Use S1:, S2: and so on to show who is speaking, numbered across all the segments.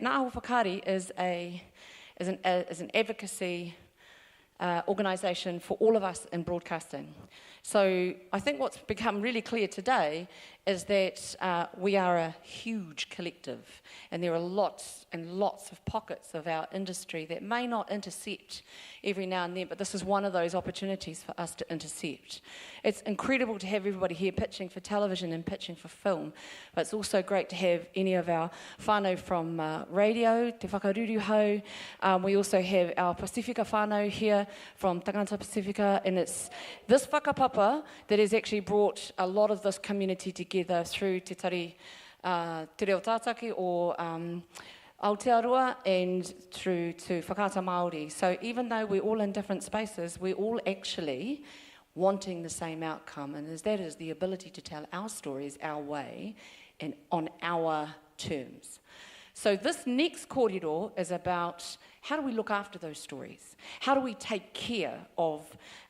S1: Our Whakaari is an advocacy organisation for all of us in broadcasting. So I think what's become really clear today is that we are a huge collective, and there are lots and lots of pockets of our industry that may not intercept every now and then, but this is one of those opportunities for us to intercept. It's incredible to have everybody here pitching for television and pitching for film, but it's also great to have any of our whānau from radio, Te Whakaruru hau. We also have our Pacifica whānau here from Tangata Pacifica, and it's this whakapapa that has actually brought a lot of this community together through Te Tari Te Reo Tātaki or Aotearoa and through to Whakaata Māori. So even though we're all in different spaces, we're all actually wanting the same outcome, and that is the ability to tell our stories our way and on our terms. So this next kōrero is about how do we look after those stories? How do we take care of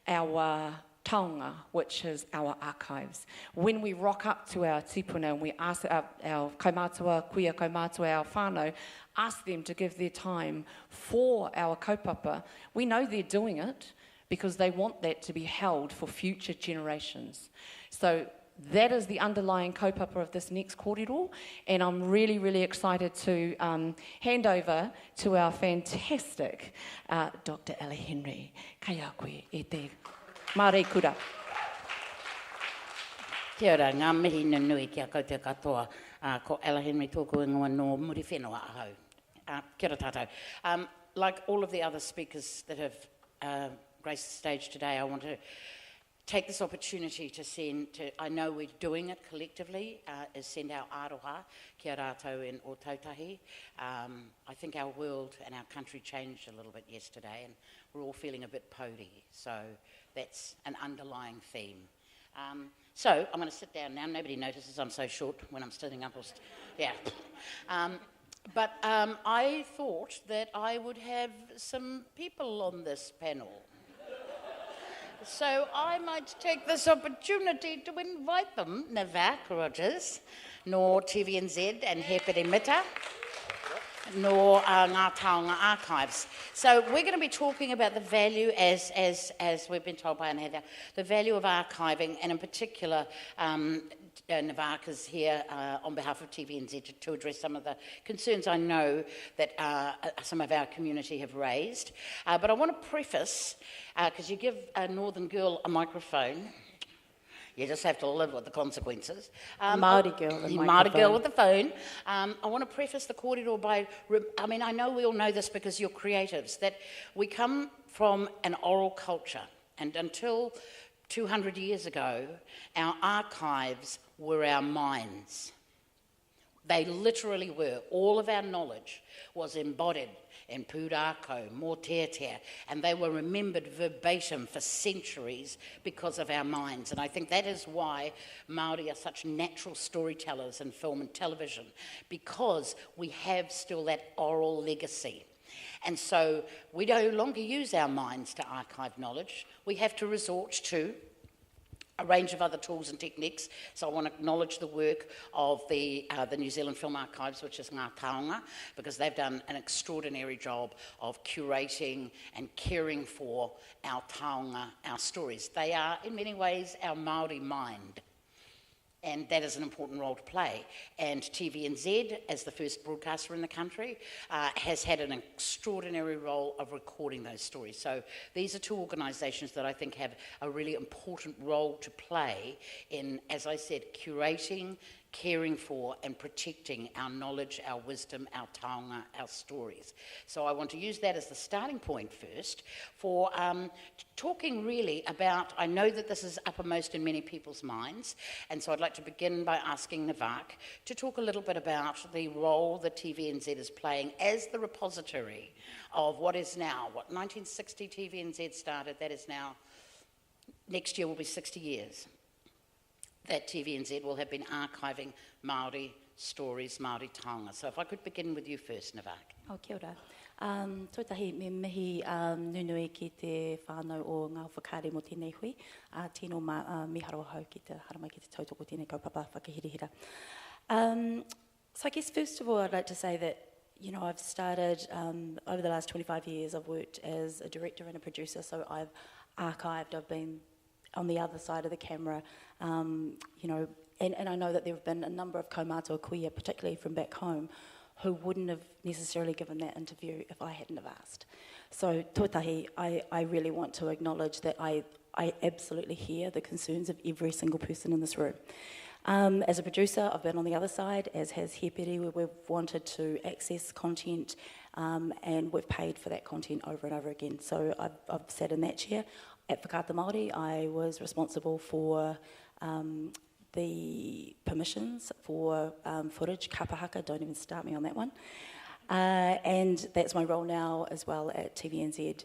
S1: our taonga, which is our archives? When we rock up to our tipuna and we ask our kaumātua, kuia kaumātua, our whānau, ask them to give their time for our kaupapa, we know they're doing it because they want that to be held for future generations. So that is the underlying kaupapa of this next kōrero, and I'm really, really excited to hand over to our fantastic Dr. Ella Henry. Kai a koe e te mārei kura.
S2: Kia ora, ngā mihi nunui kia koutou katoa, ko Ella Henry tōku ingoa no muri whenua ahau. Kia ora tātou. Like all of the other speakers that have graced the stage today, I want to take this opportunity to I know we're doing it collectively, is send our aroha, kia rātou in o tautahi. I think our world and our country changed a little bit yesterday, and we're all feeling a bit pody, so that's an underlying theme. So I'm going to sit down now. Nobody notices I'm so short when I'm standing up. Yeah. But I thought that I would have some people on this panel. So I might take this opportunity to invite them, Navak Rogers, nor TVNZ and Hepere Mita, nor Our Taonga Archives. So we're going to be talking about the value, as we've been told by Anna, the value of archiving, and in particular, Navak is here on behalf of TVNZ to address some of the concerns I know that some of our community have raised. But I want to preface, because you give a northern girl a microphone, you just have to live with the consequences.
S1: Māori girl with the microphone.
S2: Māori girl with the phone. I want to preface the kōrero by, I know we all know this because you're creatives, that we come from an oral culture, and until 200 years ago, our archives were our minds. They literally were. All of our knowledge was embodied in pūrākau, mōteatea, and they were remembered verbatim for centuries because of our minds. And I think that is why Māori are such natural storytellers in film and television, because we have still that oral legacy. And so we no longer use our minds to archive knowledge. We have to resort to a range of other tools and techniques. So I want to acknowledge the work of the New Zealand Film Archives, which is Our Taonga, because they've done an extraordinary job of curating and caring for our taonga, our stories. They are, in many ways, our Māori mind. And that is an important role to play. And TVNZ, as the first broadcaster in the country, has had an extraordinary role of recording those stories. So these are two organisations that I think have a really important role to play in, as I said, curating, caring for and protecting our knowledge, our wisdom, our taonga, our stories. So I want to use that as the starting point first for talking really about, I know that this is uppermost in many people's minds, and so I'd like to begin by asking Navak to talk a little bit about the role that TVNZ is playing as the repository of what is now, 1960 TVNZ started, that is now, next year will be 60 years. That TVNZ will have been archiving Māori stories, Māori taonga. So if I could begin with you first, Navak.
S3: Kia ora. Tōtahi me mihi nunui ki te whānau o ngā Whakaari mo tēnei hui. Tēnō miharo hau ki te haramai ki te tautoko tēnei kaupapa whakahirihira. So I guess first of all I'd like to say that you know, I've started, over the last 25 years, I've worked as a director and a producer, so I've archived, I've been on the other side of the camera, you know, and I know that there have been a number of kaumātua kuia, particularly from back home, who wouldn't have necessarily given that interview if I hadn't have asked. So, tuatahi, I really want to acknowledge that I absolutely hear the concerns of every single person in this room. As a producer, I've been on the other side, as has Heperi, where we've wanted to access content, and we've paid for that content over and over again. So I've sat in that chair. At Whakaata Māori, I was responsible for the permissions for footage, kapahaka, don't even start me on that one. And that's my role now as well at TVNZ.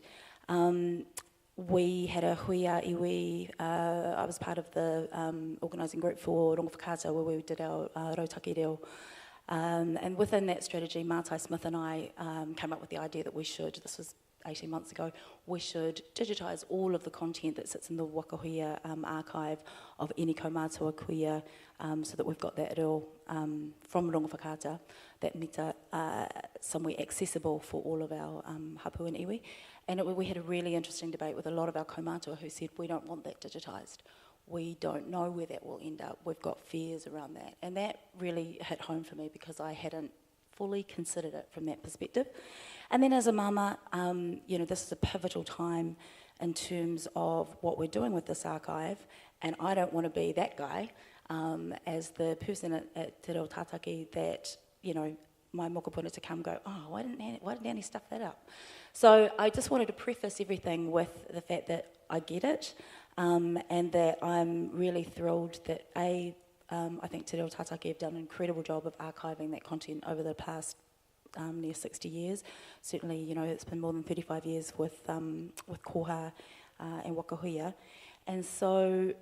S3: We had a huia iwi, I was part of the organising group for Rongo Whakaata where we did our rautaki reo. And within that strategy, Mātai Smith and I came up with the idea that we should, this was 18 months ago, we should digitise all of the content that sits in the Wakahuia archive of any kaumātua kuia, so that we've got that reo from Rongo Whakaata, that mita somewhere accessible for all of our hapu and iwi. And we had a really interesting debate with a lot of our kaumātua who said, we don't want that digitised. We don't know where that will end up. We've got fears around that. And that really hit home for me because I hadn't fully considered it from that perspective. And then as a mama, you know, this is a pivotal time in terms of what we're doing with this archive. And I don't want to be that guy as the person at Te Reo Tātaki that, you know, my mokopuna to come go, oh, why didn't Annie stuff that up? So I just wanted to preface everything with the fact that I get it, and that I'm really thrilled that I think Te Reo Tātaki have done an incredible job of archiving that content over the past near 60 years. Certainly, you know, it's been more than 35 years with Koha and Wakahuia. And so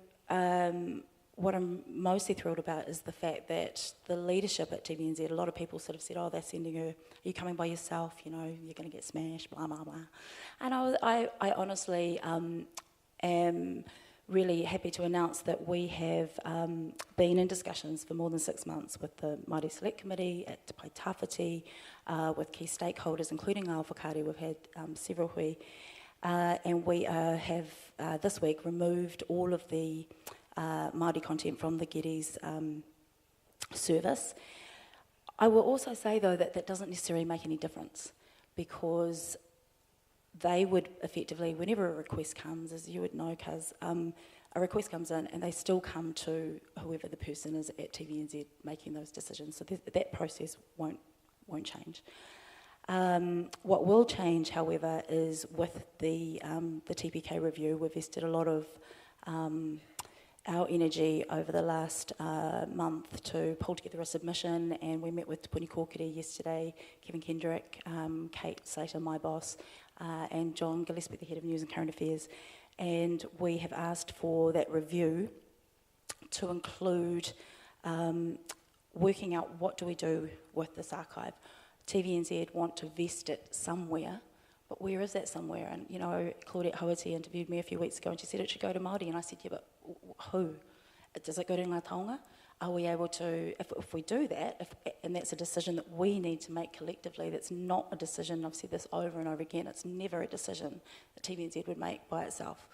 S3: what I'm mostly thrilled about is the fact that the leadership at TVNZ, a lot of people sort of said, oh, they're sending her, are you coming by yourself, you know, you're going to get smashed, blah, blah, blah. And I honestly am really happy to announce that we have been in discussions for more than 6 months with the Māori Select Committee, at Te Pai Tawhiti, with key stakeholders, including Our Whakaari. We've had several hui. And we have this week removed all of the Māori content from the Getty's service. I will also say, though, that that doesn't necessarily make any difference because they would effectively, whenever a request comes, as you would know, Kaz, a request comes in and they still come to whoever the person is at TVNZ making those decisions. So that process won't change. What will change, however, is with the TPK review. We've invested a lot of our energy over the last month to pull together a submission, and we met with Te Puni Kōkiri yesterday, Kevin Kendrick, Kate Slater, my boss, and John Gillespie, the head of News and Current Affairs, and we have asked for that review to include working out what do we do with this archive. TVNZ want to vest it somewhere, but where is that somewhere? And, you know, Claudette Hauati interviewed me a few weeks ago and she said it should go to Māori, and I said, yeah, but who? Does it go to Our Taonga? Are we able to, if we do that, and that's a decision that we need to make collectively, that's not a decision, I've said this over and over again, it's never a decision that TVNZ would make by itself.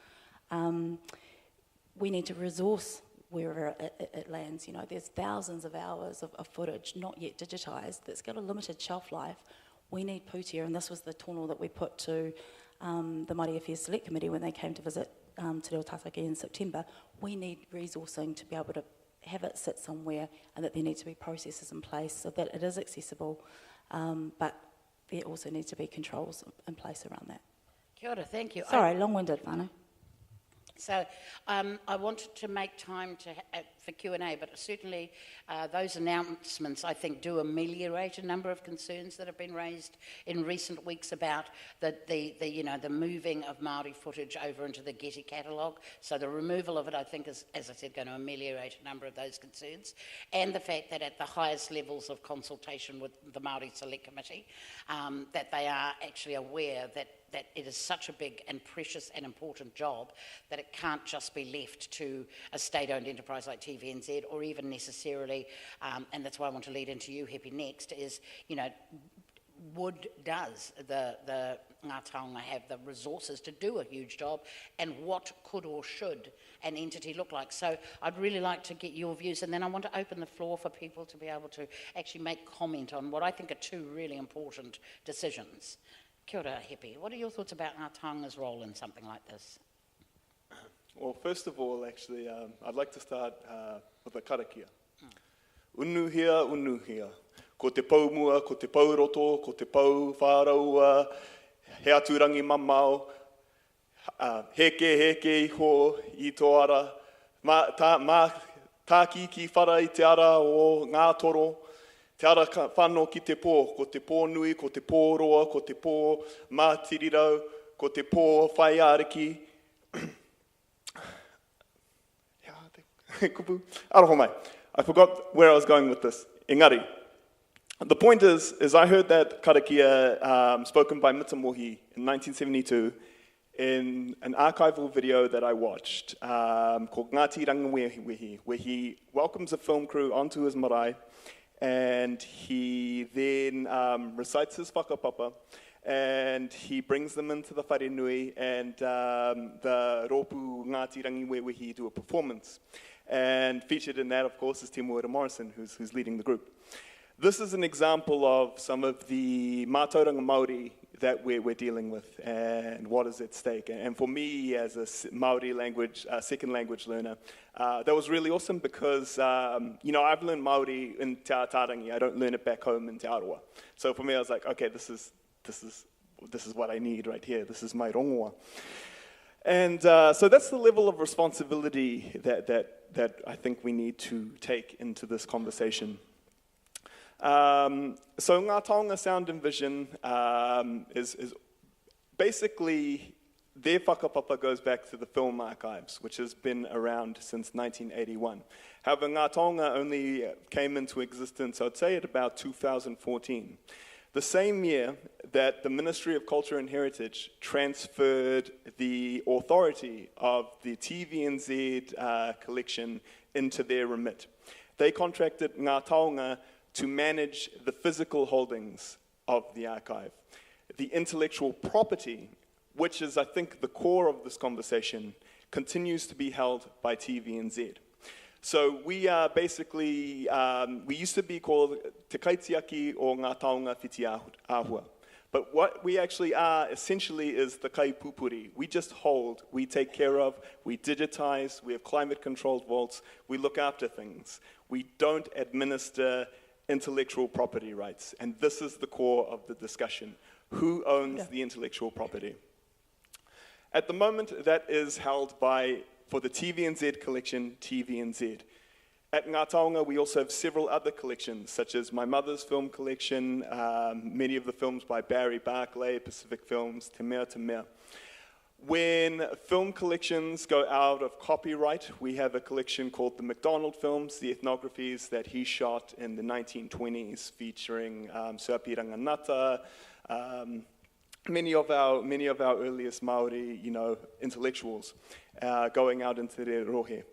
S3: We need to resource wherever it lands. You know, there's thousands of hours of footage not yet digitised that's got a limited shelf life. We need pūtea, and this was the tono that we put to the Māori Affairs Select Committee when they came to visit Te Reo Tātaki in September. We need resourcing to be able to have it sit somewhere, and that there need to be processes in place so that it is accessible, but there also needs to be controls in place around that.
S2: Kia ora, thank you.
S3: Sorry, long-winded, whānau.
S2: So I wanted to make time for Q&A, but certainly those announcements, I think, do ameliorate a number of concerns that have been raised in recent weeks about the moving of Māori footage over into the Getty catalogue. So the removal of it, I think, is, as I said, going to ameliorate a number of those concerns, and the fact that at the highest levels of consultation with the Māori Select Committee, that they are actually aware that it is such a big and precious and important job that it can't just be left to a state-owned enterprise like TVNZ, or even necessarily, and that's why I want to lead into you, Happy, next, is, you know, does the Ngā Taonga have the resources to do a huge job, and what could or should an entity look like? So I'd really like to get your views, and then I want to open the floor for people to be able to actually make comment on what I think are two really important decisions. Kia ora, Hepi. What are your thoughts about Ngā Taonga's role in something like this?
S4: Well, first of all, actually, I'd like to start with a karakia. Unuhia. Ko te paumua, ko te pauroto, ko te pau whāraua, he aturangi mamau, heke iho i tō ara, tā ki whara i te ara o ngā toro, te ara whano ki te pō, ko te pō nui, ko te pō roa, ko te pō mātirirau, ko te pō whai ariki. Aroho mai. I forgot where I was going with this. Engari. The point is I heard that karakia spoken by Mitamohi in 1972 in an archival video that I watched called Ngāti Rangawehi, where he welcomes a film crew onto his marae, and he then recites his whakapapa, and he brings them into the whare nui, and the ropu Ngāti Rangawehi do a performance. And featured in that, of course, is Te Moira Morrison, who's leading the group. This is an example of some of the mātauranga Māori that we're dealing with and what is at stake. And for me, as a Māori language, second language learner, that was really awesome because, I've learned Māori in Te Tarangi. I don't learn it back home in Te Arawa. So for me, I was like, okay, this is what I need right here. This is my rongoa. And so that's the level of responsibility that I think we need to take into this conversation. So Ngā Taonga Sound and Vision is basically, their whakapapa goes back to the film archives, which has been around since 1981. However, Ngā Taonga only came into existence, I'd say, at about 2014. The same year that the Ministry of Culture and Heritage transferred the authority of the TVNZ collection into their remit. They contracted Ngā Taonga to manage the physical holdings of the archive. The intellectual property, which is, I think, the core of this conversation, continues to be held by TVNZ. So we are basically, we used to be called Te Kaitiaki o Ngā Taonga Whiti Āhua. But what we actually are, essentially, is the kai pupuri. We just hold, we take care of, we digitize, we have climate-controlled vaults, we look after things. We don't administer intellectual property rights. And this is the core of the discussion. Who owns the intellectual property? At the moment, that is held by, for the TVNZ collection, TVNZ. At Ngā Taonga, we also have several other collections, such as my mother's film collection, many of the films by Barry Barclay, Pacific Films, Te Mea Te Mea. When film collections go out of copyright, we have a collection called the MacDonald Films, the ethnographies that he shot in the 1920s, featuring Sir Piranga Ngata, many of our earliest Māori, intellectuals, going out into their rohe.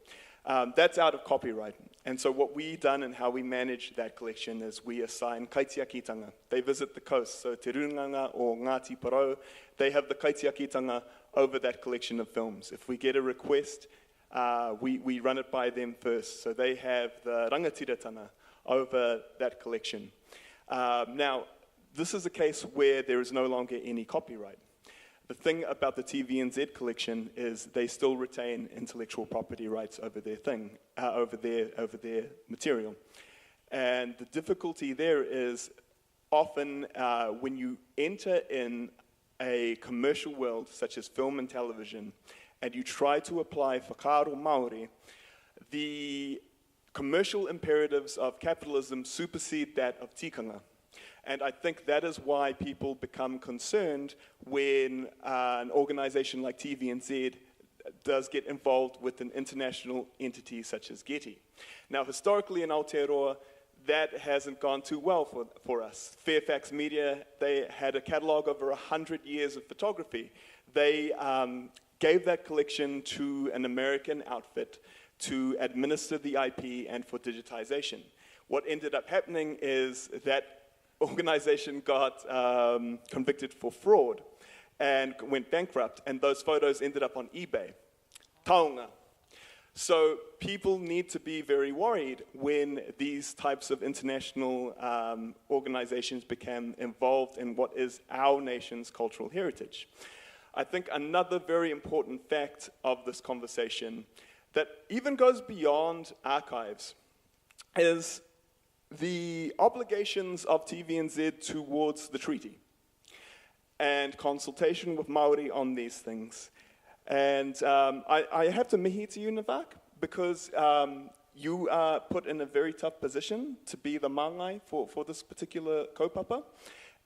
S4: That's out of copyright. And so what we've done and how we manage that collection is we assign kaitiakitanga. They visit the coast. So Te Runganga or Ngāti Porou, they have the kaitiakitanga over that collection of films. If we get a request, we run it by them first. So they have the rangatiratanga over that collection. Now, this is a case where there is no longer any copyright. The thing about the TVNZ collection is they still retain intellectual property rights over their thing, over their material. And the difficulty there is often when you enter in a commercial world such as film and television, and you try to apply whakaaro Māori, the commercial imperatives of capitalism supersede that of tikanga. And I think that is why people become concerned when an organization like TVNZ does get involved with an international entity such as Getty. Now, historically in Aotearoa, that hasn't gone too well for us. Fairfax Media, they had a catalog over 100 years of photography. They gave that collection to an American outfit to administer the IP and for digitization. What ended up happening is that organization got convicted for fraud and went bankrupt, and those photos ended up on eBay. Taonga. So people need to be very worried when these types of international organizations become involved in what is our nation's cultural heritage. I think another very important fact of this conversation that even goes beyond archives is the obligations of TVNZ towards the treaty and consultation with Māori on these things. And I have to mihi to you, Navak, because you are put in a very tough position to be the māngai for this particular kaupapa.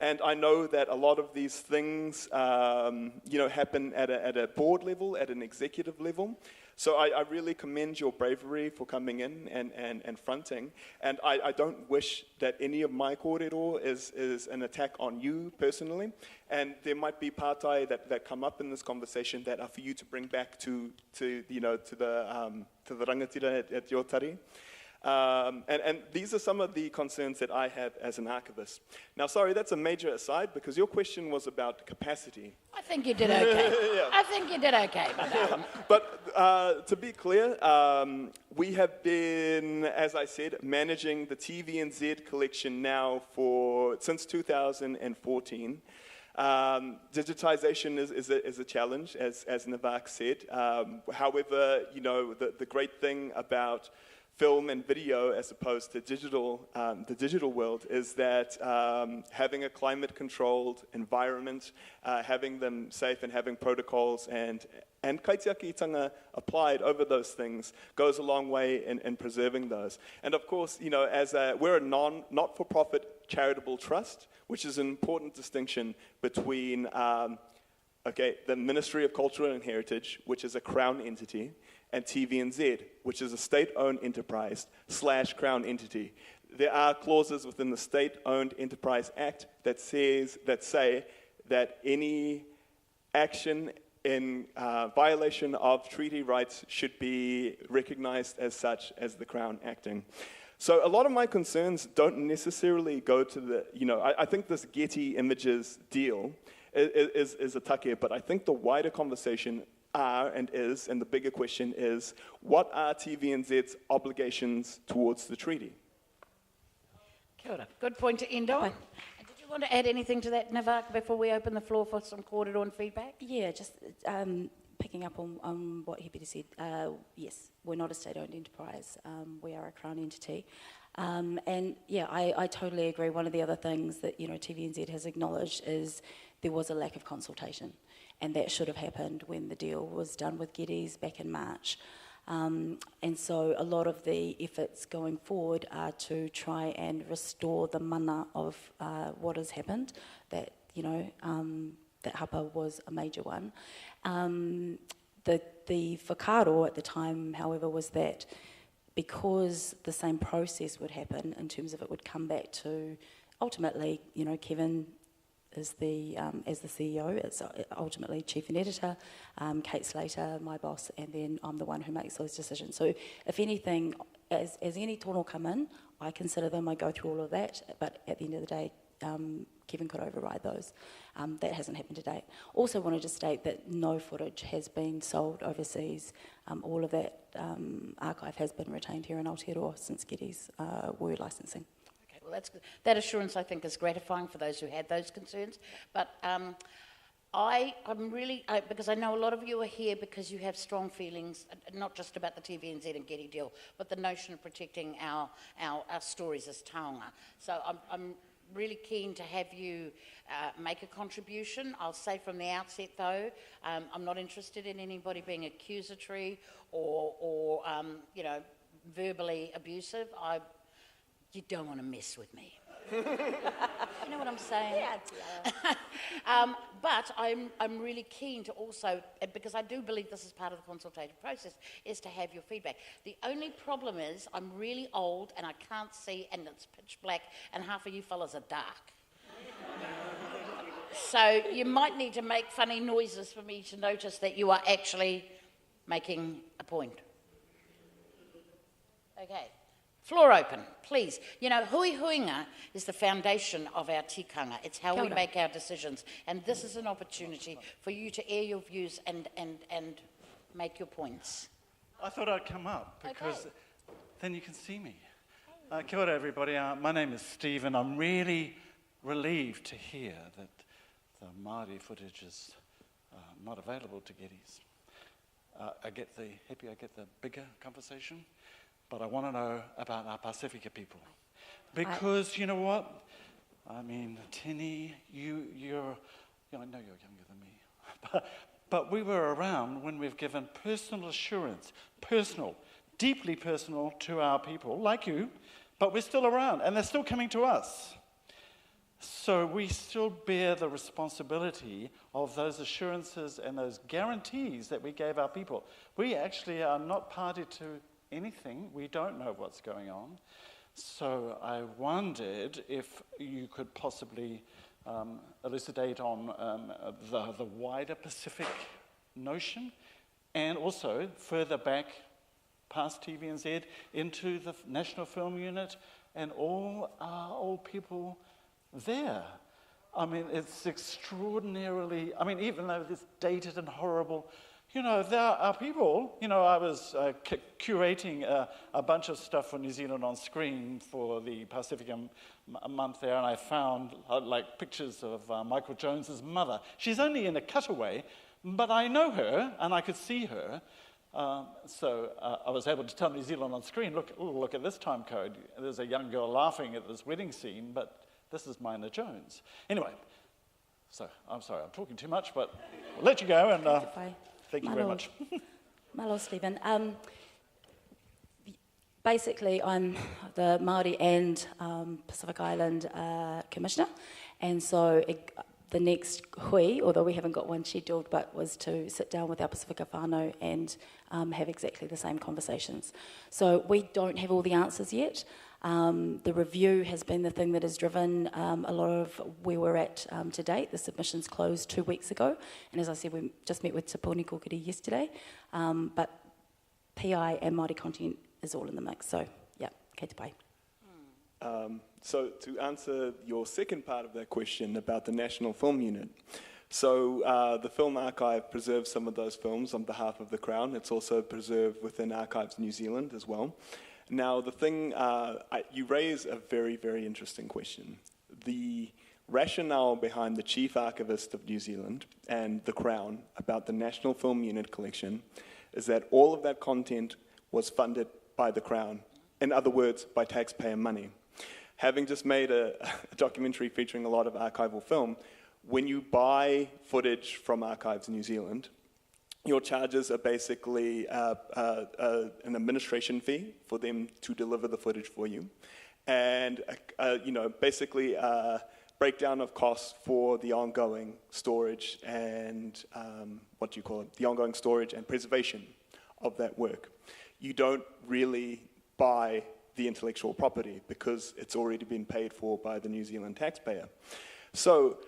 S4: And I know that a lot of these things, happen at a board level, at an executive level. So I really commend your bravery for coming in and fronting. And I don't wish that any of my kōrero is an attack on you personally. And there might be pātai that come up in this conversation that are for you to bring back to the rangatira at your tari. And these are some of the concerns that I have as an archivist. Now, sorry, that's a major aside because your question was about capacity.
S2: I think you did okay.
S4: Yeah.
S2: I think you did okay, madam.
S4: But to be clear, we have been, as I said, managing the TVNZ collection now since 2014. Digitization is a challenge, as Navak said. However, the great thing about film and video as opposed to the digital world is that having a climate-controlled environment, having them safe and having protocols and kaitiakitanga applied over those things goes a long way in preserving those. And of course, we're a not-for-profit charitable trust, which is an important distinction between the Ministry of Culture and Heritage, which is a Crown entity, and TVNZ, which is a state-owned enterprise / Crown entity. There are clauses within the State-Owned Enterprise Act that say that any action in violation of treaty rights should be recognized as such as the Crown acting. So a lot of my concerns don't necessarily go to I think this Getty Images deal is a take, but I think the wider conversation and the bigger question is, what are TVNZ's obligations towards the treaty?
S2: Kia ora. Good point to end on. And did you want to add anything to that, Navak, before we open the floor for some kōrero and feedback?
S3: Yeah, just picking up on what Hepita said. Yes, we're not a state-owned enterprise. We are a Crown entity. I totally agree. One of the other things that TVNZ has acknowledged is there was a lack of consultation. And that should have happened when the deal was done with Geddes back in March. And so a lot of the efforts going forward are to try and restore the mana of what has happened, that hapa was a major one. The whakaaro at the time, however, was that because the same process would happen in terms of it would come back to, ultimately, Kevin as the CEO, it's ultimately chief and editor, Kate Slater, my boss, and then I'm the one who makes those decisions. So if anything, as any tono come in, I consider them, I go through all of that, but at the end of the day, Kevin could override those. That hasn't happened to date. Also wanted to state that no footage has been sold overseas. All of that archive has been retained here in Aotearoa since Geddes were licensing.
S2: Well, that assurance, I think, is gratifying for those who had those concerns. But I'm really, because I know a lot of you are here because you have strong feelings, not just about the TVNZ and Getty deal, but the notion of protecting our stories as taonga. So I'm really keen to have you make a contribution. I'll say from the outset, though, I'm not interested in anybody being accusatory or verbally abusive. You don't want to mess with me. You know what I'm saying? Yeah. But I'm really keen to also, because I do believe this is part of the consultative process, is to have your feedback. The only problem is I'm really old and I can't see and it's pitch black and half of you fellas are dark. So you might need to make funny noises for me to notice that you are actually making a point. Okay. Floor open, please. You know, hui huinga is the foundation of our tikanga. It's how
S1: Kia
S2: we
S1: ora.
S2: make our decisions. And this is an opportunity for you to air your views and make your points.
S5: I thought I'd come up because then you can see me. Kia ora, everybody. My name is Steve, and I'm really relieved to hear that the Māori footage is not available to Geddes. I get the bigger conversation, but I want to know about our Pasifika people. Because, you know what? I mean, Tini, I know you're younger than me, but we were around when we've given personal assurance, deeply personal to our people, like you, but we're still around, and they're still coming to us. So we still bear the responsibility of those assurances and those guarantees that we gave our people. We actually are not party to anything. We don't know what's going on. So I wondered if you could possibly elucidate on the wider Pacific notion, and also further back past TVNZ into the National Film Unit and all our old people there. I mean, it's extraordinarily, even though it's dated and horrible, you know, there are people, you know, I was curating a bunch of stuff for New Zealand on Screen for the Pacifica month there, and I found like pictures of Michael Jones's mother. She's only in a cutaway, but I know her and I could see her. So I was able to tell New Zealand on Screen, look at this time code. There's a young girl laughing at this wedding scene, but this is Mina Jones. Anyway, so I'm sorry, I'm talking too much, but I'll let you go, and thank you very much.
S3: Malo, Stephen. Basically, I'm the Māori and Pacific Island Commissioner, and so the next hui, although we haven't got one scheduled, but was to sit down with our Pacifica whānau and have exactly the same conversations. So we don't have all the answers yet. The review has been the thing that has driven a lot of where we're at to date. The submissions closed 2 weeks ago, and as I said, we just met with Te Pōni Kōkiri yesterday, but PI and Māori content is all in the mix, so yeah, kei te pai.
S4: So to answer your second part of that question about the National Film Unit, so the Film Archive preserves some of those films on behalf of the Crown. It's also preserved within Archives New Zealand as well. Now, the thing, you raise a very, very interesting question. The rationale behind the Chief Archivist of New Zealand and the Crown about the National Film Unit collection is that all of that content was funded by the Crown. In other words, by taxpayer money. Having just made a documentary featuring a lot of archival film, when you buy footage from Archives New Zealand, your charges are basically an administration fee for them to deliver the footage for you, and basically a breakdown of costs for the ongoing storage and the ongoing storage and preservation of that work. You don't really buy the intellectual property because it's already been paid for by the New Zealand taxpayer. So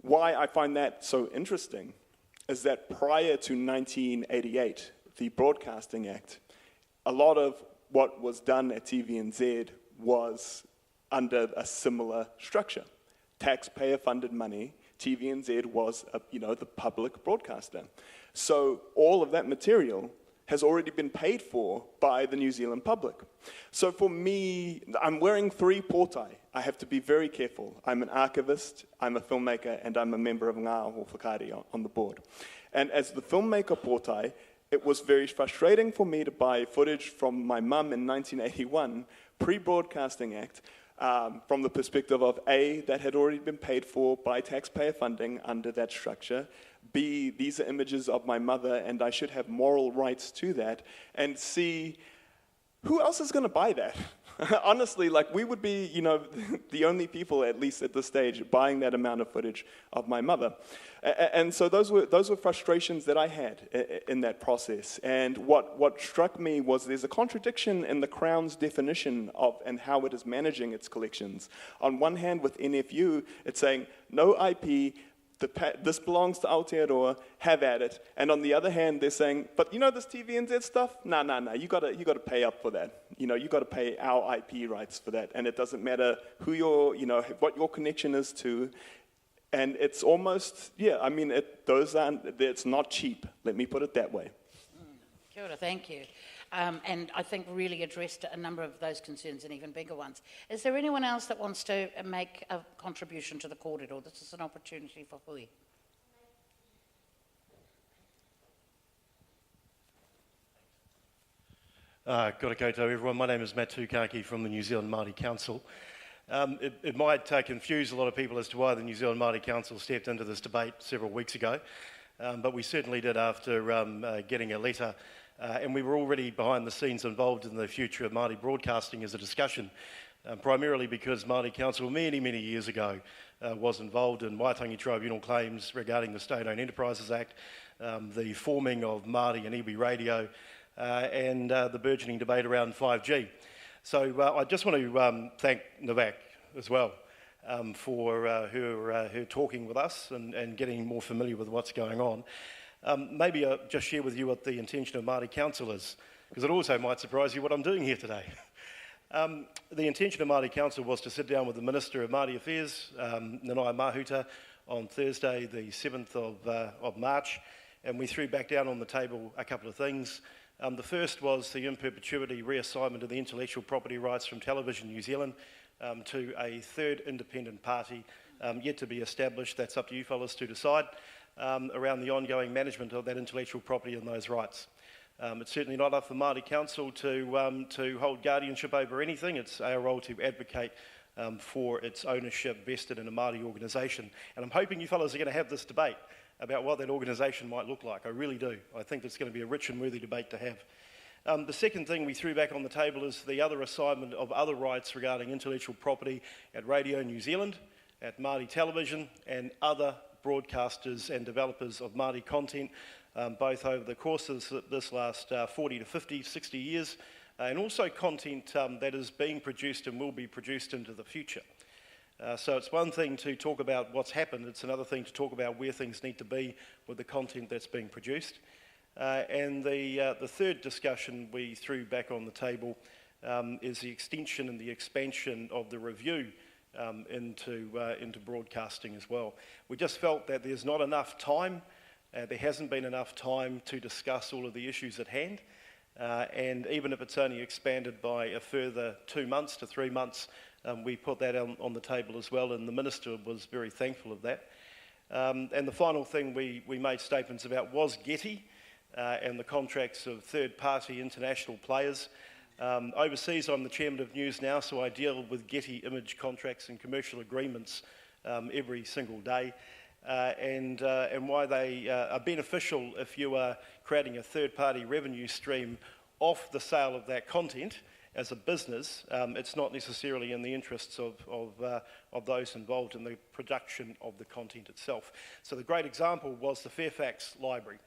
S4: why I find that so interesting is that prior to 1988, the Broadcasting Act, a lot of what was done at TVNZ was under a similar structure. Taxpayer-funded money, TVNZ was, the public broadcaster. So all of that material has already been paid for by the New Zealand public. So for me, I'm wearing 3 pōtai. I have to be very careful. I'm an archivist, I'm a filmmaker, and I'm a member of Ngā Whakaari on the board. And as the filmmaker pōtai, it was very frustrating for me to buy footage from my mum in 1981, pre-Broadcasting Act, from the perspective of A, that had already been paid for by taxpayer funding under that structure, B, these are images of my mother and I should have moral rights to that, and C, who else is going to buy that? Honestly, we would be, the only people, at least at this stage, buying that amount of footage of my mother. And so those were frustrations that I had in that process. And what struck me was there's a contradiction in the Crown's definition of and how it is managing its collections. On one hand, with NFU, it's saying no IP. This belongs to Aotearoa, have at it. And on the other hand, they're saying, but this TVNZ stuff? Nah, you gotta pay up for that. you got to pay our IP rights for that, and it doesn't matter who what your connection is to, and it's almost, it's not cheap. Let me put it that way.
S2: Kia ora, thank you. And I think really addressed a number of those concerns and even bigger ones. Is there anyone else that wants to make a contribution to the kōrero? This is an opportunity for hui.
S6: Kia ora koutou everyone, my name is Matt Tukaki from the New Zealand Māori Council. It might confuse a lot of people as to why the New Zealand Māori Council stepped into this debate several weeks ago, but we certainly did after getting a letter, and we were already behind the scenes involved in the future of Māori broadcasting as a discussion, primarily because Māori Council many, many years ago was involved in Waitangi tribunal claims regarding the State-Owned Enterprises Act, the forming of Māori and iwi radio, and the burgeoning debate around 5G. So I just want to thank Navak as well for her talking with us and getting more familiar with what's going on. Maybe I'll just share with you what the intention of Māori Council is, because it also might surprise you what I'm doing here today. The intention of Māori Council was to sit down with the Minister of Māori Affairs, Nanaia Mahuta, on Thursday the 7th of March, and we threw back down on the table a couple of things. The first was the in perpetuity reassignment of the intellectual property rights from Television New Zealand to a third independent party yet to be established. That's up to you fellas to decide around the ongoing management of that intellectual property and those rights. It's certainly not up for Māori Council to hold guardianship over anything. It's our role to advocate for its ownership vested in a Māori organisation. And I'm hoping you fellas are going to have this debate about what that organisation might look like. I really do. I think it's going to be a rich and worthy debate to have. The second thing we threw back on the table is the other assignment of other rights regarding intellectual property at Radio New Zealand, at Māori Television, and other broadcasters and developers of Māori content, both over the course of this last 40 to 50, 60 years, and also content that is being produced and will be produced into the future. So it's one thing to talk about what's happened, it's another thing to talk about where things need to be with the content that's being produced. And the third discussion we threw back on the table is the extension and the expansion of the review into broadcasting as well. We just felt that there's not enough time, there hasn't been enough time to discuss all of the issues at hand, and even if it's only expanded by a further 2 months to 3 months, we put that on the table as well, and the Minister was very thankful of that. And the final thing we made statements about was Getty and the contracts of third-party international players. Overseas, I'm the chairman of News Now, so I deal with Getty image contracts and commercial agreements every single day, and why they are beneficial if you are creating a third-party revenue stream off the sale of that content. As a business, it's not necessarily in the interests of those involved in the production of the content itself. So the great example was the Fairfax Library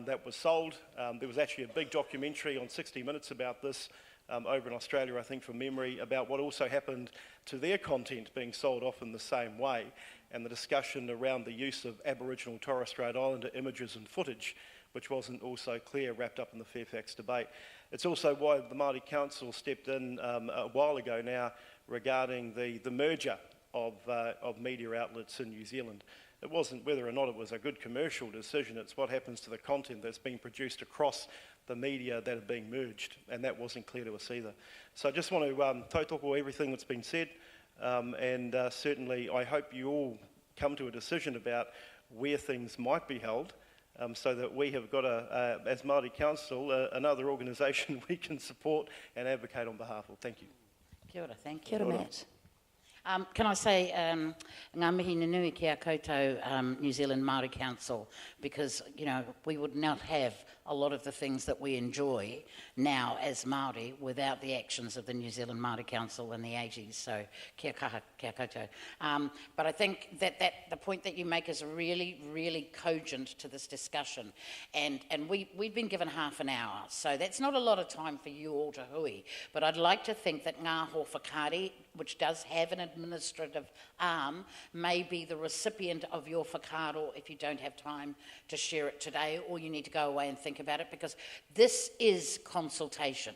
S6: that was sold. There was actually a big documentary on 60 Minutes about this over in Australia, I think from memory, about what also happened to their content being sold off in the same way, and the discussion around the use of Aboriginal Torres Strait Islander images and footage, which wasn't also clear, wrapped up in the Fairfax debate. It's also why the Māori Council stepped in a while ago now regarding the merger of media outlets in New Zealand. It wasn't whether or not it was a good commercial decision, it's what happens to the content that's being produced across the media that are being merged, and that wasn't clear to us either. So I just want to tautoko everything that's been said, and certainly I hope you all come to a decision about where things might be held, so that we have got, as Māori Council, another organisation we can support and advocate on behalf of. Thank you.
S2: Kia ora, thank you.
S3: Kia ora, Matt.
S2: Can I say ngā mihi nui ki a koutou New Zealand Māori Council, because, you know, we would not have a lot of the things that we enjoy now as Māori without the actions of the New Zealand Māori Council in the 80s, so kia kaha, kia koutou. But I think that the point that you make is really, really cogent to this discussion, and we've been given half an hour, so that's not a lot of time for you all to hui, but I'd like to think that ngā ho Whakaari, which does have an administrative arm, may be the recipient of your whakaaro if you don't have time to share it today, or you need to go away and think about it, because this is consultation.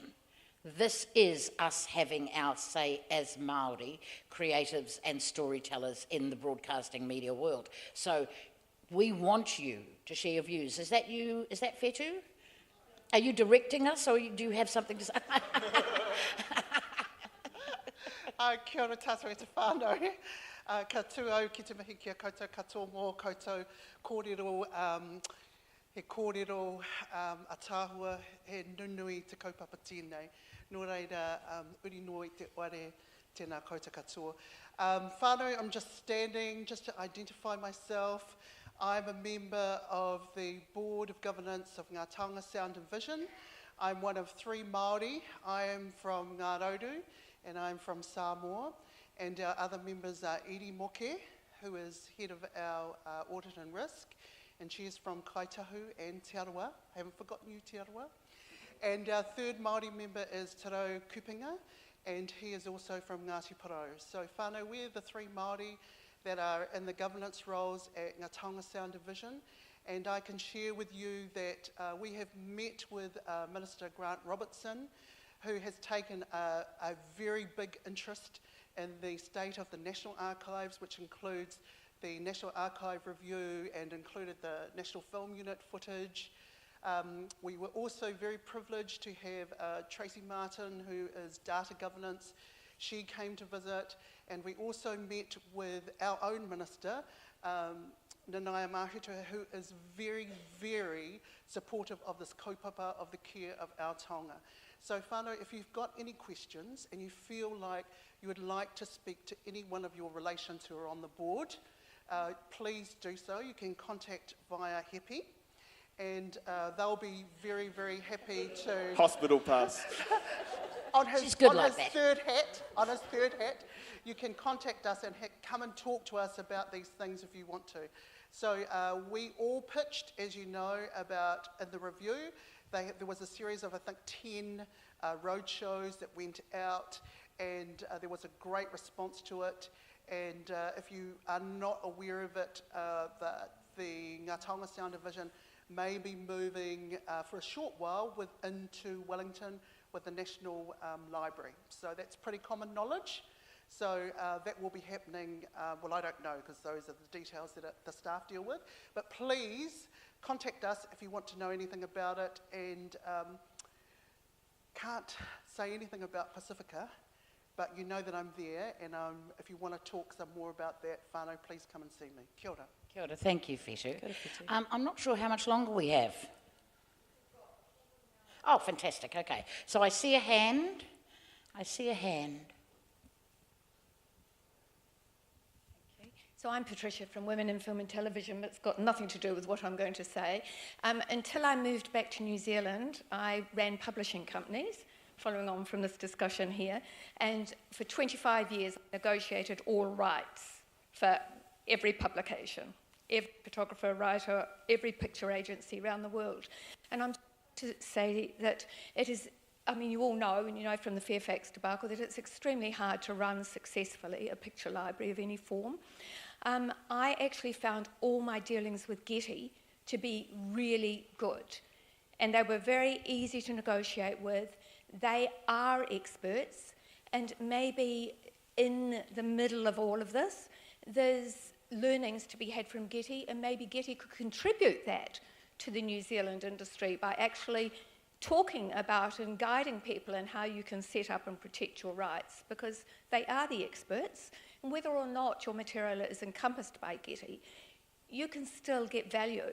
S2: This is us having our say as Māori creatives and storytellers in the broadcasting media world. So we want you to share your views. Is that you? Is that fair too? Are you directing us, or do you have something to say?
S7: Kia ora tātou e te whānau. Ka tūau ki te mihi kia koutou katoa mō koutou kōrero, he kōrero a tāhua, he nunui te kaupapa tēnei. Nō reira, uri no i te ware tēnā koutou katoa. Whānau, I'm just standing, just to identify myself. I'm a member of the Board of Governance of Our Taonga Sound and Vision. I'm one of 3 Māori. I am from Ngā Rauru and I'm from Samoa. And our other members are Eri Moke, who is head of our audit and risk, and she is from Kaitahu and Te Arawa. I haven't forgotten you, Te Arawa. And our 3rd Māori member is Te Rau Kupinga, and he is also from Ngāti Porou. So whānau, we're the 3 Māori that are in the governance roles at Ngā Taonga Sound Division, and I can share with you that we have met with Minister Grant Robertson, who has taken a very big interest in the state of the National Archives, which includes the National Archive Review and included the National Film Unit footage. We were also very privileged to have Tracy Martin, who is Data Governance. She came to visit, and we also met with our own minister, Nanaia Mahuta, who is very, very supportive of this kaupapa of the care of our taonga. So whānau, if you've got any questions and you feel like you would like to speak to any one of your relations who are on the board, please do so. You can contact via Hepi, and they'll be very, very happy to...
S4: Hospital pass.
S2: On his third hat, you can contact us and come and talk to us about these things if you want to. So we all pitched, as you know, about in the review. There was a series of, I think, 10 road shows that went out, and there was a great response to it. And if you are not aware of it, the Ngā Taonga Sound Division may be moving for a short while into Wellington with the National Library. So that's pretty common knowledge. So that will be happening, well, I don't know, because those are the details that the staff deal with. But please contact us if you want to know anything about it. And can't say anything about Pacifica, but you know that I'm there. And if you want to talk some more about that, whānau, please come and see me. Kia ora. Kia ora, thank you, Whetu. I'm not sure how much longer we have. Oh, fantastic, okay. So I see a hand.
S8: So I'm Patricia from Women in Film and Television, but it's got nothing to do with what I'm going to say. Until I moved back to New Zealand, I ran publishing companies, following on from this discussion here, and for 25 years I negotiated all rights for every publication, every photographer, writer, every picture agency around the world. And I'm to say that it is, I mean, you all know, and you know from the Fairfax debacle, that it's extremely hard to run successfully a picture library of any form. I actually found all my dealings with Getty to be really good, and they were very easy to negotiate with. They are experts, and maybe in the middle of all of this, there's learnings to be had from Getty, and maybe Getty could contribute that to the New Zealand industry by actually talking about and guiding people in how you can set up and protect your rights, because they are the experts, and whether or not your material is encompassed by Getty, you can still get value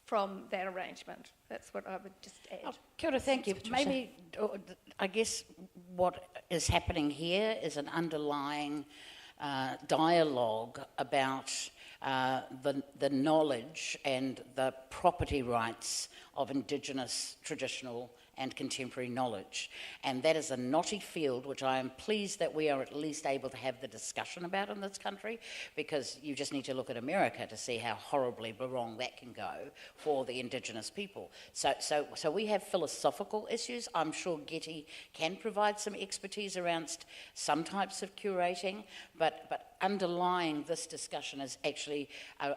S8: from that arrangement. That's what I would just add.
S2: Oh, kia ora, thank you. Maybe, I guess what is happening here is an underlying dialogue about the knowledge and the property rights of Indigenous, traditional and contemporary knowledge. And that is a knotty field which I am pleased that we are at least able to have the discussion about in this country, because you just need to look at America to see how horribly wrong that can go for the Indigenous people. So we have philosophical issues. I'm sure Getty can provide some expertise around some types of curating, but underlying this discussion is actually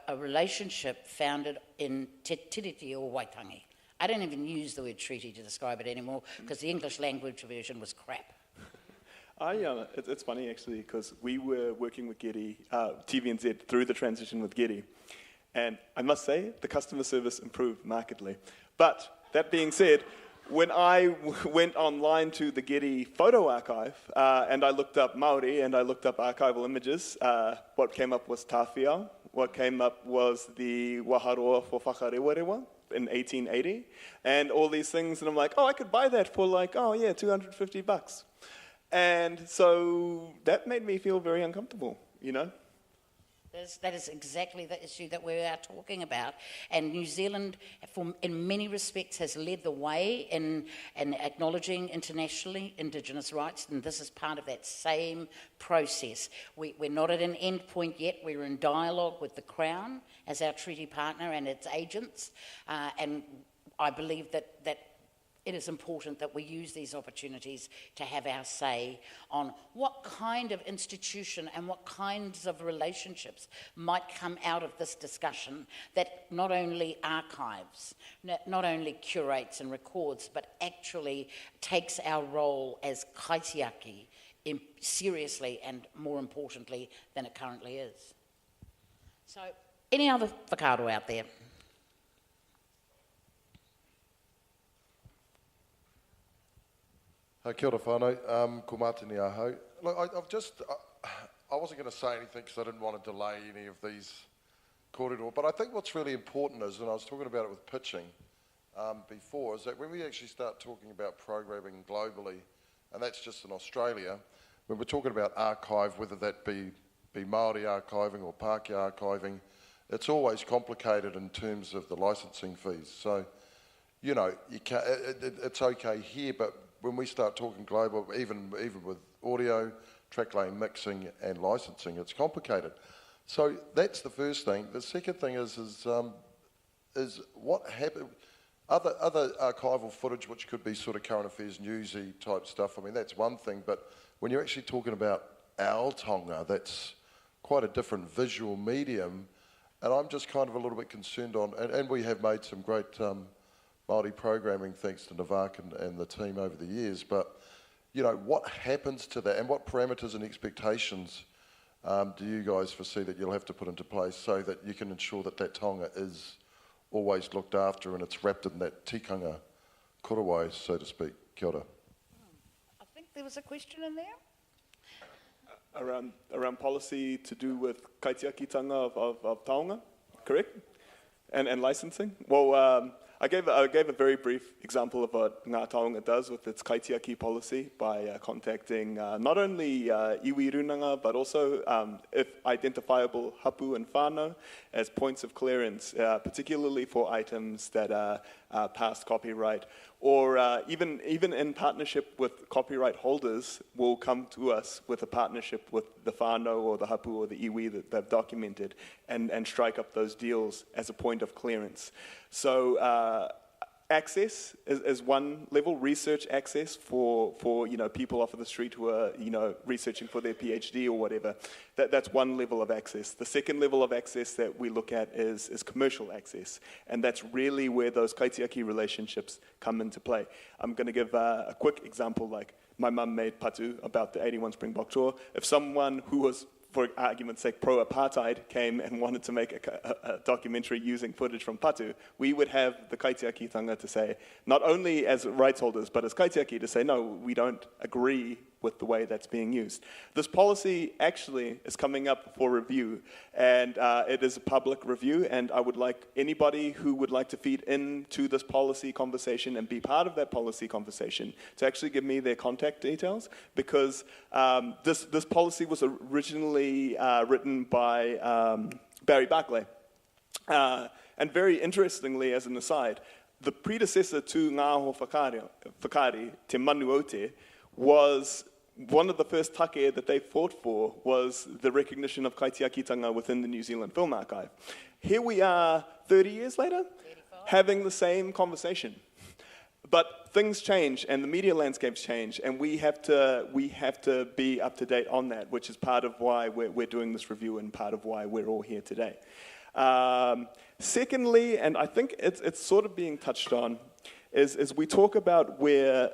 S2: a relationship founded in te tiriti o Waitangi. I don't even use the word treaty to describe it anymore because the English language version was crap.
S4: It's funny actually because we were working with Getty, TVNZ, through the transition with Getty. And I must say, the customer service improved markedly. But that being said, when I went online to the Getty photo archive and I looked up Māori and I looked up archival images, what came up was Tāwhiao. What came up was the Waharoa for Whakaari in 1880, and all these things, and I'm like, oh, I could buy that for like, oh yeah, $250. And so that made me feel very uncomfortable, you know?
S2: That is exactly the issue that we are talking about. And New Zealand, in many respects, has led the way in acknowledging internationally Indigenous rights, and this is part of that same process. We're not at an end point yet. We're in dialogue with the Crown as our treaty partner and its agents, and I believe that it is important that we use these opportunities to have our say on what kind of institution and what kinds of relationships might come out of this discussion that not only archives, not only curates and records, but actually takes our role as kaitiaki seriously and more importantly than it currently is. So, any other whakaaro out there?
S9: Kia ora whānau, ko mātini ahau. Look, I wasn't going to say anything because I didn't want to delay any of these kōrero, but I think what's really important is, and I was talking about it with pitching before, is that when we actually start talking about programming globally, and that's just in Australia, when we're talking about archive, whether that be Māori archiving or Pākehā archiving, it's always complicated in terms of the licensing fees. So, you know, it's okay here, but when we start talking global, even with audio, track lane mixing and licensing, it's complicated. So that's the first thing. The second thing is what happened. Other archival footage, which could be sort of current affairs, newsy type stuff. I mean, that's one thing. But when you're actually talking about Our Taonga, that's quite a different visual medium. And I'm just kind of a little bit concerned on, and we have made some great Māori programming thanks to Navak and the team over the years, but you know, what happens to that and what parameters and expectations do you guys foresee that you'll have to put into place so that you can ensure that that taonga is always looked after and it's wrapped in that tikanga korowai, so to speak? Kia ora.
S2: I think there was a question in there.
S4: Around policy to do with kaitiakitanga of taonga, correct? And licensing? Well, I gave a very brief example of what Ngā Taonga does with its kaitiaki policy by contacting not only iwi runanga, but also if identifiable hapu and whānau as points of clearance, particularly for items that are past copyright, or even in partnership with copyright holders will come to us with a partnership with the whānau or the hapu or the iwi that they've documented and strike up those deals as a point of clearance. So access is one level, research access for people off of the street who are researching for their PhD or whatever. That's one level of access. The second level of access that we look at is commercial access, and that's really where those kaitiaki relationships come into play. I'm going to give a quick example. Like my mum made patu about the 81 Springbok tour. If someone who was, for argument's sake, pro-apartheid came and wanted to make a documentary using footage from patu, we would have the kaitiakitanga to say, not only as rights holders, but as kaitiaki to say, no, we don't agree with the way that's being used. This policy actually is coming up for review, and it is a public review, and I would like anybody who would like to feed into this policy conversation and be part of that policy conversation to actually give me their contact details, because this policy was originally written by Barry Barclay. And very interestingly, as an aside, the predecessor to Ngāho Whakaari, Te Manuote, was one of the first take that they fought for was the recognition of kaitiakitanga within the New Zealand Film Archive. Here we are 30 years later, 35. Having the same conversation. But things change and the media landscapes change, and we have to be up to date on that, which is part of why we're doing this review and part of why we're all here today. Secondly, and I think it's sort of being touched on, is we talk about where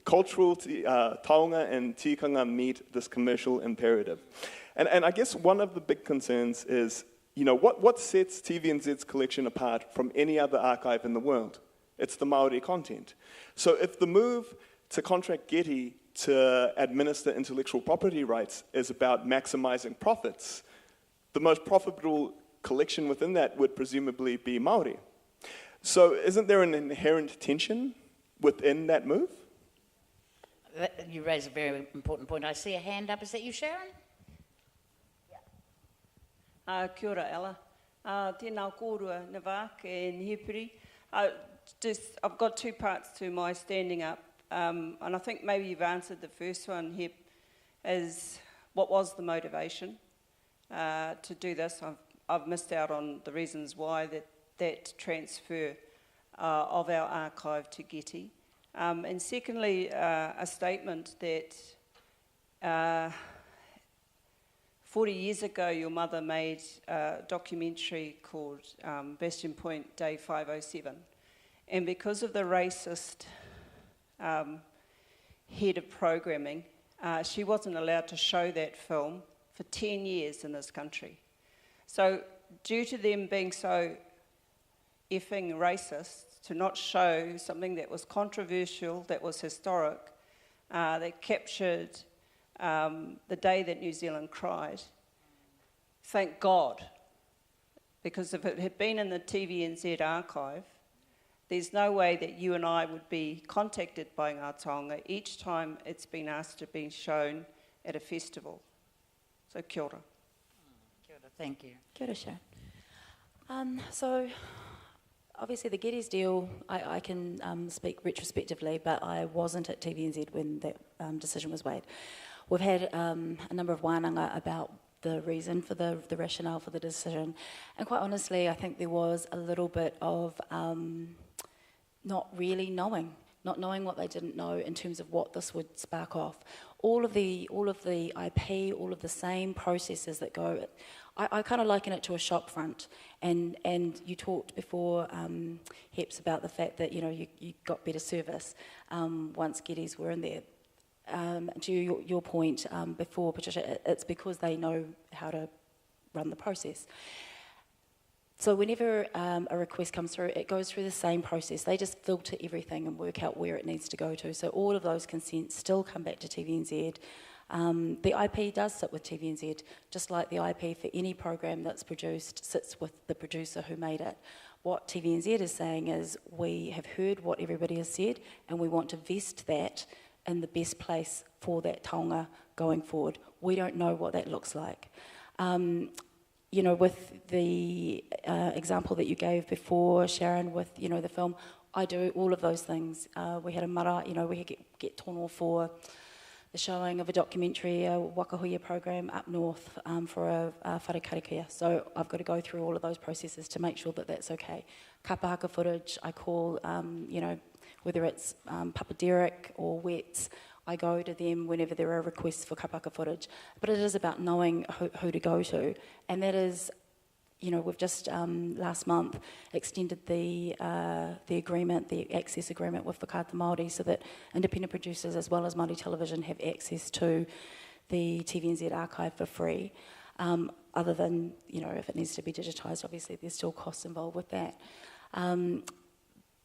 S4: cultural taonga and tikanga meet this commercial imperative. And I guess one of the big concerns is, what sets TVNZ's collection apart from any other archive in the world? It's the Māori content. So if the move to contract Getty to administer intellectual property rights is about maximizing profits, the most profitable collection within that would presumably be Māori. So isn't there an inherent tension within that move?
S2: You raise a very important point. I see a hand up. Is that you, Sharon?
S10: Kia ora, Ella. Tēnā kōrua, Navak and Nihipuri. I've got two parts to my standing up, and I think maybe you've answered the first one, Hip, is what was the motivation to do this? I've missed out on the reasons why that transfer of our archive to Getty. And secondly, a statement that 40 years ago your mother made a documentary called Bastion Point Day 507. And because of the racist head of programming, she wasn't allowed to show that film for 10 years in this country. So due to them being so effing racist, to not show something that was controversial, that was historic, that captured the day that New Zealand cried, thank God, because if it had been in the TVNZ archive, there's no way that you and I would be contacted by Our Taonga each time it's been asked to be shown at a festival. So kia ora.
S2: Kia ora, thank you.
S3: Kia ora, Sharon. So, obviously the Getty's deal, I can speak retrospectively, but I wasn't at TVNZ when that decision was made. We've had a number of wānanga about the reason for the rationale for the decision, and quite honestly, I think there was a little bit of not really knowing what they didn't know in terms of what this would spark off. All of the IP, all of the same processes that go. I kind of liken it to a shop front, and you talked before, Heps, about the fact that you got better service once Getty's were in there. To your point before, Patricia, it's because they know how to run the process. So whenever a request comes through, it goes through the same process. They just filter everything and work out where it needs to go to. So all of those consents still come back to TVNZ. The IP does sit with TVNZ, just like the IP for any program that's produced sits with the producer who made it. What TVNZ is saying is we have heard what everybody has said and we want to vest that in the best place for that taonga going forward. We don't know what that looks like. With the example that you gave before, Sharon, with, the film, I do all of those things. We had a mara, we get tono for the showing of a documentary, a wakahuia program up north for a wharekarikia. So I've got to go through all of those processes to make sure that that's okay. Kapahaka footage, I call, whether it's Papa Derek or Wets, I go to them whenever there are requests for kapaka footage. But it is about knowing who to go to. And that is, we've just last month extended the agreement, the access agreement with Whakaari Māori, so that independent producers as well as Māori television have access to the TVNZ archive for free. Other than, if it needs to be digitised, obviously there's still costs involved with that.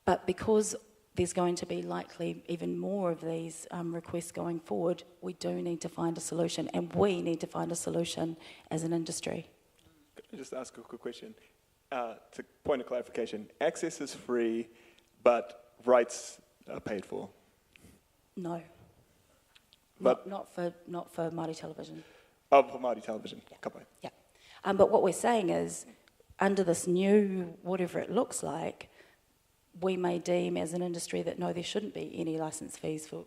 S3: But because there's going to be likely even more of these requests going forward, we do need to find a solution, and we need to find a solution as an industry.
S4: Can I just ask a quick question? To point of clarification, access is free, but rights are paid for?
S3: No.
S4: But
S3: not for Māori television.
S4: Oh, for Māori television.
S3: Yeah. Yeah. But what we're saying is, under this new, whatever it looks like, we may deem as an industry that no, there shouldn't be any licence fees for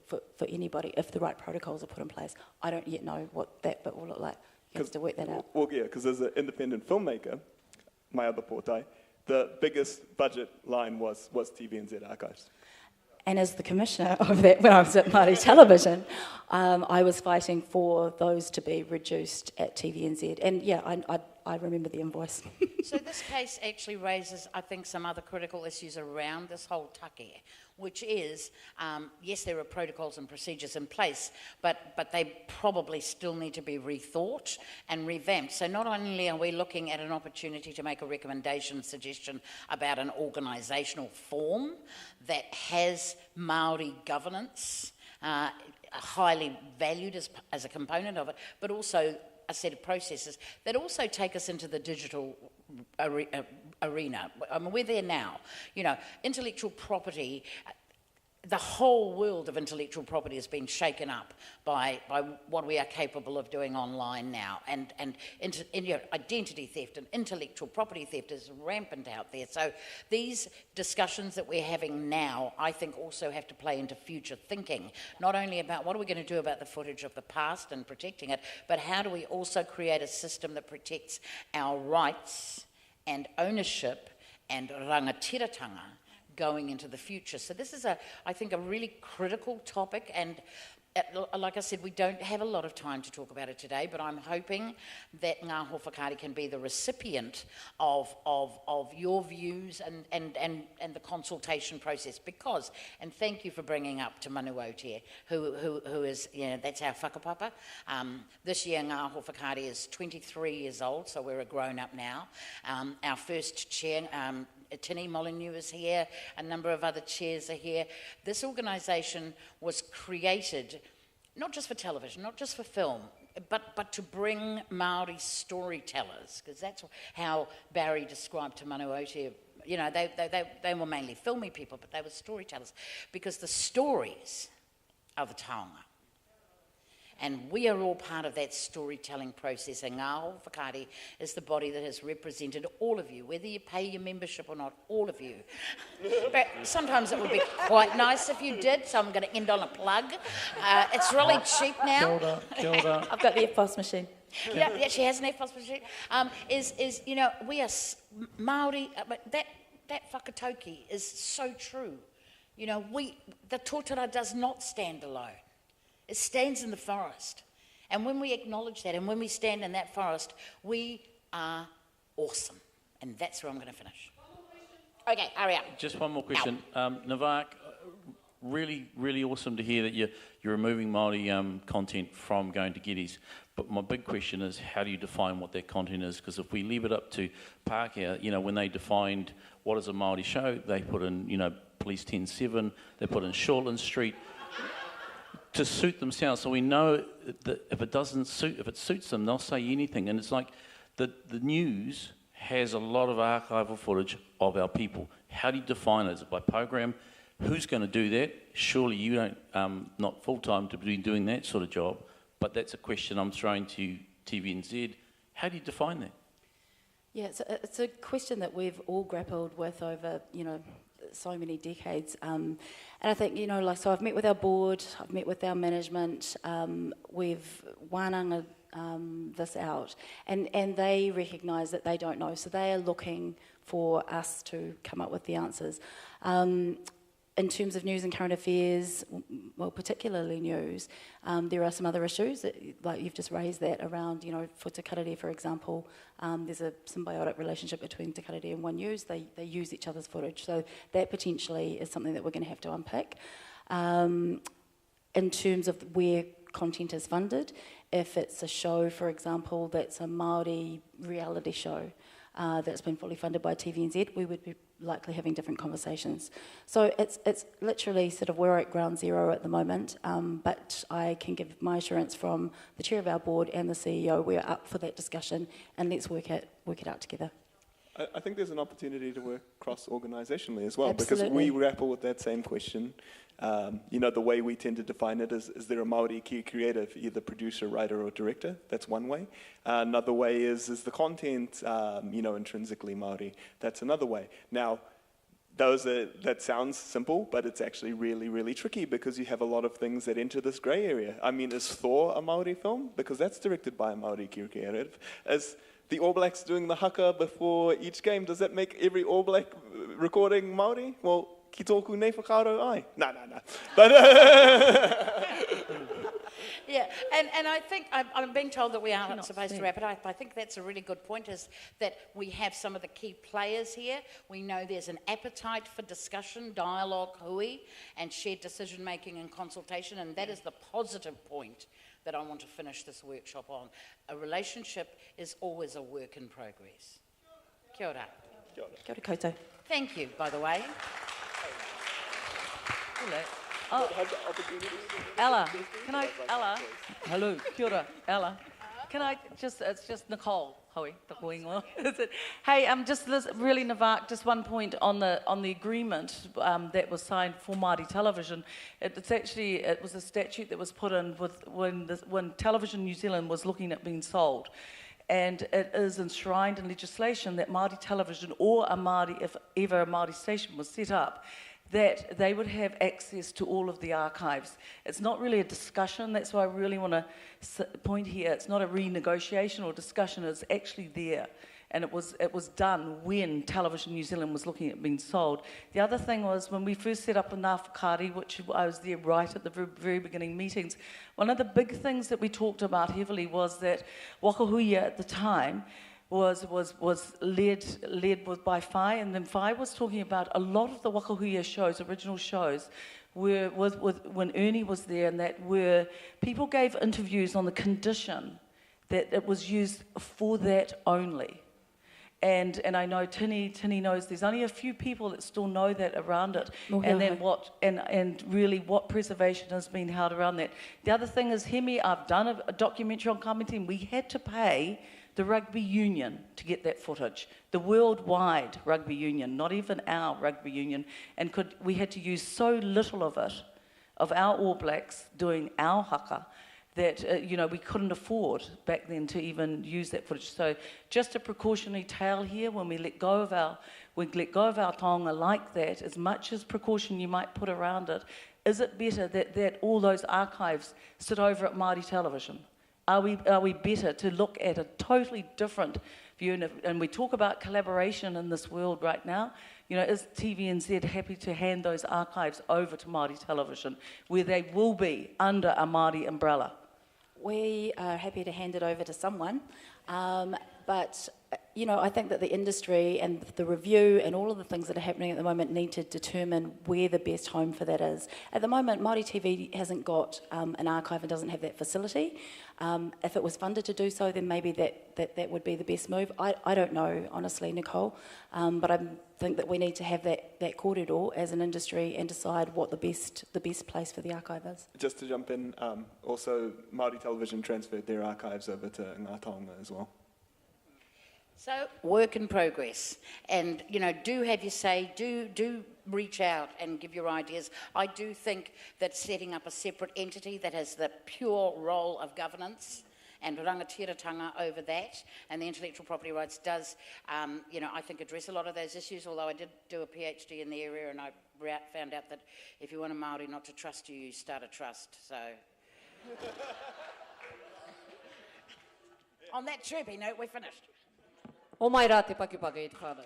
S3: anybody if the right protocols are put in place. I don't yet know what that bit will look like. You have to work that out.
S4: Well, yeah, because as an independent filmmaker, my other portai, the biggest budget line was TVNZ Archives.
S3: And as the commissioner of that, when I was at Māori Television, I was fighting for those to be reduced at TVNZ. And yeah, I remember the invoice.
S2: So this case actually raises, I think, some other critical issues around this whole take, which is, yes, there are protocols and procedures in place, but they probably still need to be rethought and revamped. So not only are we looking at an opportunity to make a recommendation, suggestion about an organisational form that has Māori governance, highly valued as a component of it, but also a set of processes that also take us into the digital arena. I mean, we're there now. You know, intellectual property, the whole world of intellectual property has been shaken up by what we are capable of doing online now. And identity theft and intellectual property theft is rampant out there. So these discussions that we're having now, I think, also have to play into future thinking, not only about what are we going to do about the footage of the past and protecting it, but how do we also create a system that protects our rights and ownership and rangatiratanga going into the future. So this is, I think, a really critical topic, and like I said, we don't have a lot of time to talk about it today, but I'm hoping that Ngā Whakaari can be the recipient of your views and the consultation process, because, and thank you for bringing up Te Manu Aotea, who is, you know, that's our whakapapa. This year Ngā Whakaari is 23 years old, so we're a grown-up now. Our first chair, Tini Molyneux is here, a number of other chairs are here. This organisation was created not just for television, not just for film, but to bring Māori storytellers, because that's how Barry described Te Manu Aotea. You know, they were mainly filmy people, but they were storytellers, because the stories are the taonga. And we are all part of that storytelling process, and Ngā Whakaari is the body that has represented all of you, whether you pay your membership or not, all of you. But sometimes it would be quite nice if you did, so I'm going to end on a plug. It's really cheap now.
S3: Kia ora. I've got the EFTPOS machine.
S2: Yeah, she has an EFTPOS machine. You know, we are Māori, but that whakatauki is so true. You know, the tōtara does not stand alone. It stands in the forest. And when we acknowledge that, and when we stand in that forest, we are awesome. And that's where I'm going to finish. Okay, hurry up.
S11: Just one more question. Navak, really, really awesome to hear that you're removing Māori content from going to Geddes. But my big question is, how do you define what that content is? Because if we leave it up to Pākehā, you know, when they defined what is a Māori show, they put in, you know, Police 10-7, they put in Shortland Street, to suit themselves. So we know that if it suits them, they'll say anything. And it's like the news has a lot of archival footage of our people. How do you define it? Is it by program? Who's going to do that? Surely you don't, not full-time to be doing that sort of job, but that's a question I'm throwing to TVNZ. How do you define that?
S3: Yeah, it's a question that we've all grappled with over, you know, so many decades. And I think, you know, like, so I've met with our board, I've met with our management, we've wānanga this out, and they recognise that they don't know, so they are looking for us to come up with the answers. In terms of news and current affairs, well, particularly news, there are some other issues, that, like you've just raised that around, you know, for Te Karere, for example, there's a symbiotic relationship between Te Karere and One News. They use each other's footage, so that potentially is something that we're going to have to unpick. In terms of where content is funded, if it's a show, for example, that's a Māori reality show, that's been fully funded by TVNZ, we would be likely having different conversations. So it's literally sort of, we're at ground zero at the moment, but I can give my assurance from the chair of our board and the CEO, we're up for that discussion, and let's work it out together.
S4: I think there's an opportunity to work cross-organisationally as well,
S3: Absolutely.
S4: because we grapple with that same question. You know, the way we tend to define it is there a Māori key creative, either producer, writer or director? That's one way. Another way is the content, you know, intrinsically Māori? That's another way. Now, that sounds simple, but it's actually really, really tricky, because you have a lot of things that enter this grey area. I mean, is Thor a Māori film? Because that's directed by a Māori key creative. Is the All Blacks doing the haka before each game, does that make every All Black recording Māori? Well, ki tōku nei whakaaro ai. No. But
S2: Yeah, and I think I'm being told that we aren't supposed to wrap it up. I think that's a really good point, is that we have some of the key players here. We know there's an appetite for discussion, dialogue, hui, and shared decision-making and consultation, and that is the positive point that I want to finish this workshop on. A relationship is always a work in progress. Kia ora.
S3: Kia ora koutou.
S2: Thank you, by the way.
S12: Hello. Oh, Ella, can I, Ella, hello, kia ora, Ella. Can I just, it's just Nicole, hoi, tako ingoa. Hey, just this, really, Navak, just one point on the agreement that was signed for Māori television. It's actually, it was a statute that was put in with when Television New Zealand was looking at being sold. And it is enshrined in legislation that Māori television or a Māori, if ever a Māori station was set up, that they would have access to all of the archives. It's not really a discussion, that's why I really want to point here. It's not a renegotiation or discussion, it's actually there. And it was done when Television New Zealand was looking at being sold. The other thing was when we first set up in Our Whakaari, which I was there right at the very beginning meetings, one of the big things that we talked about heavily was that wakahuia at the time was led by Whai, and then Whai was talking about a lot of the wakahuia shows, original shows, were when Ernie was there, and that were people gave interviews on the condition that it was used for that only. And I know Tini knows there's only a few people that still know that around it, and then and really what preservation has been held around that. The other thing is, Hemi, I've done a documentary on Kamiti, and we had to pay the rugby union to get that footage, the worldwide rugby union, not even our rugby union, and we had to use so little of it, of our All Blacks doing our haka, that we couldn't afford back then to even use that footage. So just a precautionary tale here, when we let go of our taonga like that, as much as precaution you might put around it, is it better that all those archives sit over at Māori television? Are we better to look at a totally different view? And we talk about collaboration in this world right now. Is TVNZ happy to hand those archives over to Māori television, where they will be under a Māori umbrella?
S3: We are happy to hand it over to someone, but I think that the industry and the review and all of the things that are happening at the moment need to determine where the best home for that is. At the moment, Māori TV hasn't got an archive and doesn't have that facility. If it was funded to do so, then maybe that would be the best move. I don't know, honestly, Nicole, but I think that we need to have that kōrero as an industry and decide what the best place for the archive is.
S4: Just to jump in, also Māori Television transferred their archives over to Our Taonga as well.
S2: So, work in progress, and do have your say, do reach out and give your ideas. I do think that setting up a separate entity that has the pure role of governance and rangatiratanga over that, and the intellectual property rights does, I think address a lot of those issues, although I did do a PhD in the area, and I found out that if you want a Māori not to trust you, you start a trust, so... On that chirpy note, we're finished.
S1: O mai rā te pakipaka i te whānau.